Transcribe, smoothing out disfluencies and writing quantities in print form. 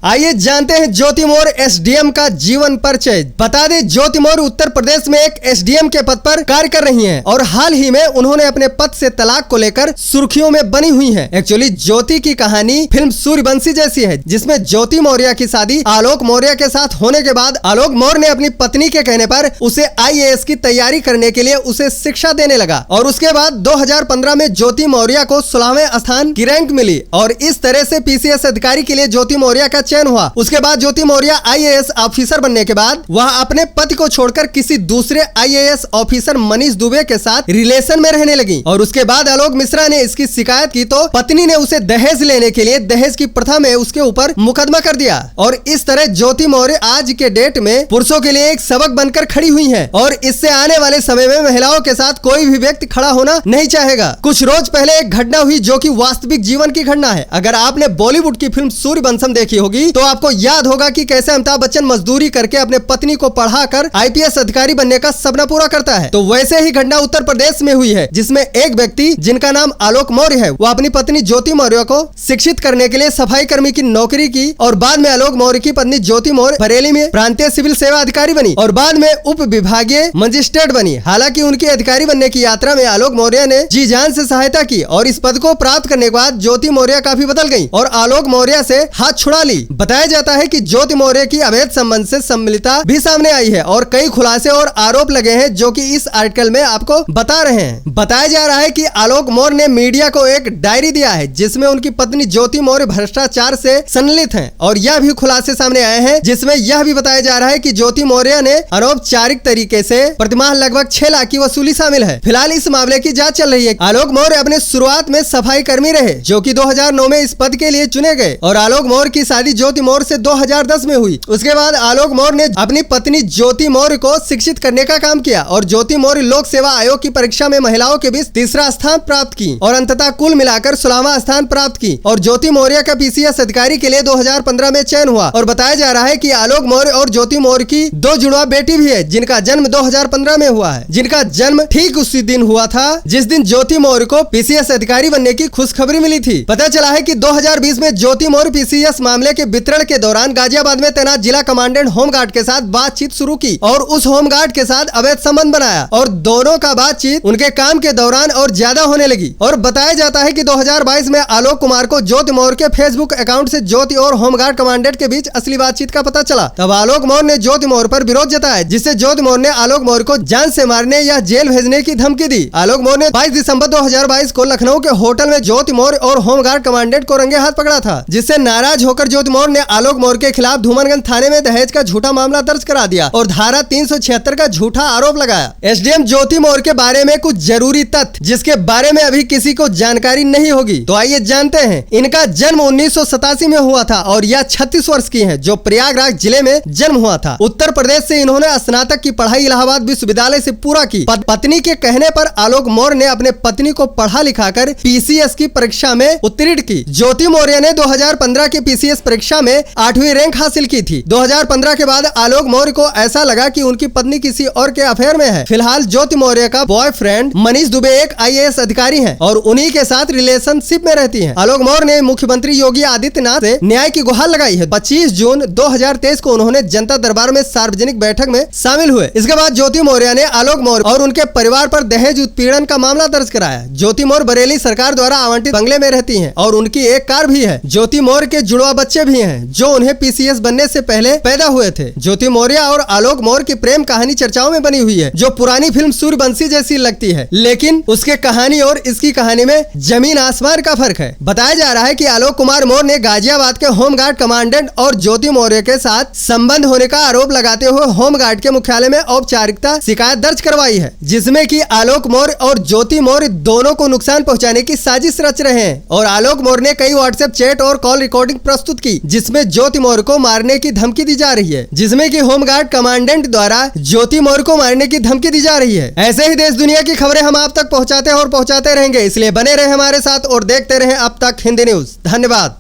आइए जानते हैं ज्योति मौर्य एसडीएम का जीवन परिचय। बता दें, ज्योति मौर्य उत्तर प्रदेश में एक एसडीएम के पद पर कार्य कर रही हैं और हाल ही में उन्होंने अपने पद से तलाक को लेकर सुर्खियों में बनी हुई हैं। एक्चुअली ज्योति की कहानी फिल्म सूर्यवंशी जैसी है, जिसमें ज्योति मौर्य की शादी आलोक मौर्य के साथ होने के बाद आलोक मौर्य ने अपनी पत्नी के कहने पर उसे आईएएस की तैयारी करने के लिए उसे शिक्षा देने लगा और उसके बाद 2015 में ज्योति मौर्य को 16वें स्थान की रैंक मिली और इस तरह से पीसीएस अधिकारी के लिए ज्योति मौर्य का चयन हुआ। उसके बाद ज्योति मौर्य आईएएस ऑफिसर बनने के बाद वह अपने पति को छोड़कर किसी दूसरे आईएएस ऑफिसर मनीष दुबे के साथ रिलेशन में रहने लगी और उसके बाद आलोक मिश्रा ने इसकी शिकायत की तो पत्नी ने उसे दहेज लेने के लिए दहेज की प्रथा में उसके ऊपर मुकदमा कर दिया और इस तरह ज्योति मौर्य आज के डेट में पुरुषों के लिए एक सबक बनकर खड़ी हुई है और इससे आने वाले समय में महिलाओं के साथ कोई भी व्यक्ति खड़ा होना नहीं चाहेगा। कुछ रोज पहले एक घटना हुई जो कि वास्तविक जीवन की घटना है। अगर आपने बॉलीवुड की फिल्म सूर्यवंशम देखी होगी तो आपको याद होगा कि कैसे अमिताभ बच्चन मजदूरी करके अपने पत्नी को पढ़ाकर आईपीएस अधिकारी बनने का सपना पूरा करता है। तो वैसे ही घटना उत्तर प्रदेश में हुई है, जिसमें एक व्यक्ति जिनका नाम आलोक मौर्य है, वो अपनी पत्नी ज्योति मौर्य को शिक्षित करने के लिए सफाई कर्मी की नौकरी की और बाद में आलोक मौर्य की पत्नी ज्योति मौर्य बरेली में प्रांतीय सिविल सेवा अधिकारी बनी और बाद में उप विभागीय मजिस्ट्रेट बनी। हालांकि उनकी अधिकारी बनने की यात्रा में आलोक मौर्य ने जी जान से सहायता की और इस पद को प्राप्त करने के बाद ज्योति मौर्य काफी बदल गई और आलोक मौर्य से हाथ छुड़ा ली। बताया जाता है कि ज्योति मौर्य की अवैध संबंध से सम्मिलितता भी सामने आई है और कई खुलासे और आरोप लगे हैं, जो कि इस आर्टिकल में आपको बता रहे हैं। बताया जा रहा है कि आलोक मौर्य ने मीडिया को एक डायरी दिया है जिसमें उनकी पत्नी ज्योति मौर्य भ्रष्टाचार से संलिप्त हैं और यह भी खुलासे सामने आए हैं, जिसमें यह भी बताया जा रहा है कि ज्योति मौर्य ने अनौपचारिक तरीके से प्रतिमाह लगभग 6 लाख की वसूली शामिल है। फिलहाल इस मामले की जांच चल रही है। आलोक मौर्य अपने शुरुआत में सफाई कर्मी रहे, जो कि 2009 में इस पद के लिए चुने गए और आलोक मौर्य की शादी ज्योति मौर्य से 2010 में हुई। उसके बाद आलोक मौर्य ने अपनी पत्नी ज्योति मौर्य को शिक्षित करने का काम किया और ज्योति मौर्य लोक सेवा आयोग की परीक्षा में महिलाओं के बीच तीसरा स्थान प्राप्त की और अंततः कुल मिलाकर 16वां स्थान प्राप्त की और ज्योति मौर्य का पीसीएस अधिकारी के लिए 2015 में चयन हुआ। और बताया जा रहा है कि आलोक मौर्य और ज्योति मौर्य की 2 जुड़वा बेटी भी है, जिनका जन्म 2015 में हुआ है, जिनका जन्म ठीक उसी दिन हुआ था जिस दिन ज्योति मौर्य को पीसीएस अधिकारी बनने की खुशखबरी मिली थी। पता चला है कि 2020 में ज्योति मौर्य पीसीएस मामले के वितरण के दौरान गाजियाबाद में तैनात जिला कमांडेंट होमगार्ड के साथ बातचीत शुरू की और उस होमगार्ड के साथ अवैध संबंध बनाया और दोनों का बातचीत उनके काम के दौरान और ज्यादा होने लगी। और बताया जाता है कि 2022 में आलोक कुमार को ज्योति मौर्य के फेसबुक अकाउंट से ज्योति और होमगार्ड कमांडेंट के बीच असली बातचीत का पता चला। तब आलोक मौर्य ने ज्योति मौर्य पर विरोध जताया, जिससे ज्योति मौर्य ने आलोक मौर्य को जान से मारने या जेल भेजने की धमकी दी। आलोक मौर्य ने 22 दिसंबर 2022 को लखनऊ के होटल में ज्योति मौर्य और होमगार्ड कमांडेंट को रंगे हाथ पकड़ा था, जिससे नाराज होकर ज्योति मौर्य ने आलोक मौर्य के खिलाफ धूमनगंज थाने में दहेज का झूठा मामला दर्ज करा दिया और धारा 376 का झूठा आरोप लगाया। एसडीएम ज्योति मौर्य के बारे में कुछ जरूरी तथ्य जिसके बारे में अभी किसी को जानकारी नहीं होगी, तो आइए जानते हैं। इनका जन्म 1987 में हुआ था और यह 36 वर्ष की है, जो प्रयागराज जिले में जन्म हुआ था। उत्तर प्रदेश से इन्होंने स्नातक की पढ़ाई इलाहाबाद विश्वविद्यालय से पूरा की। पत्नी के कहने पर आलोक मौर्य ने अपने पत्नी को पढ़ा लिखाकर पीसीएस की परीक्षा में उत्तीर्ण की। ज्योति मौर्य ने 2015 की पीसीएस परीक्षा में 8वीं रैंक हासिल की थी। 2015 के बाद आलोक मौर्य को ऐसा लगा कि उनकी पत्नी किसी और के अफेयर में है। फिलहाल ज्योति मौर्य का बॉयफ्रेंड मनीष दुबे एक आईएएस अधिकारी हैं और उन्हीं के साथ रिलेशनशिप में रहती हैं। आलोक मौर्य ने मुख्यमंत्री योगी आदित्यनाथ से न्याय की गुहार लगाई है। 25 जून 2023 को उन्होंने जनता दरबार में सार्वजनिक बैठक में शामिल हुए। इसके बाद ज्योति मौर्य ने आलोक मौर्य और उनके परिवार पर दहेज उत्पीड़न का मामला दर्ज कराया। ज्योति मौर्य बरेली सरकार द्वारा आवंटित बंगले में रहती हैं और उनकी एक कार भी है। ज्योति मौर्य के जुड़वा बच्चे भी हैं, जो उन्हें पीसीएस बनने से पहले पैदा हुए थे। ज्योति मौर्य और आलोक मौर्य की प्रेम कहानी चर्चाओं में बनी हुई है, जो पुरानी फिल्म सूर्यवंशी जैसी लगती है, लेकिन उसके कहानी और इसकी कहानी में जमीन आसमान का फर्क है। बताया जा रहा है कि आलोक कुमार मौर्य ने गाजियाबाद के होमगार्ड कमांडेंट और ज्योति मौर्य के साथ संबंध होने का आरोप लगाते हुए होमगार्ड के मुख्यालय में औपचारिकता शिकायत दर्ज करवाई है, जिसमें कि आलोक मौर्य और ज्योति मौर्य दोनों को नुकसान पहुंचाने की साजिश रच रहे हैं और आलोक मौर्य ने कई व्हाट्सएप चैट और कॉल रिकॉर्डिंग प्रस्तुत की, जिसमें ज्योति मौर्य को मारने की धमकी दी जा रही है, जिसमें कि होमगार्ड कमांडेंट द्वारा ज्योति मौर्य को मारने की धमकी दी जा रही है। ऐसे ही देश दुनिया की खबरें हम आप तक पहुंचाते हैं और पहुंचाते रहेंगे, इसलिए बने रहे हमारे साथ और देखते रहे अब तक हिंदी न्यूज। धन्यवाद।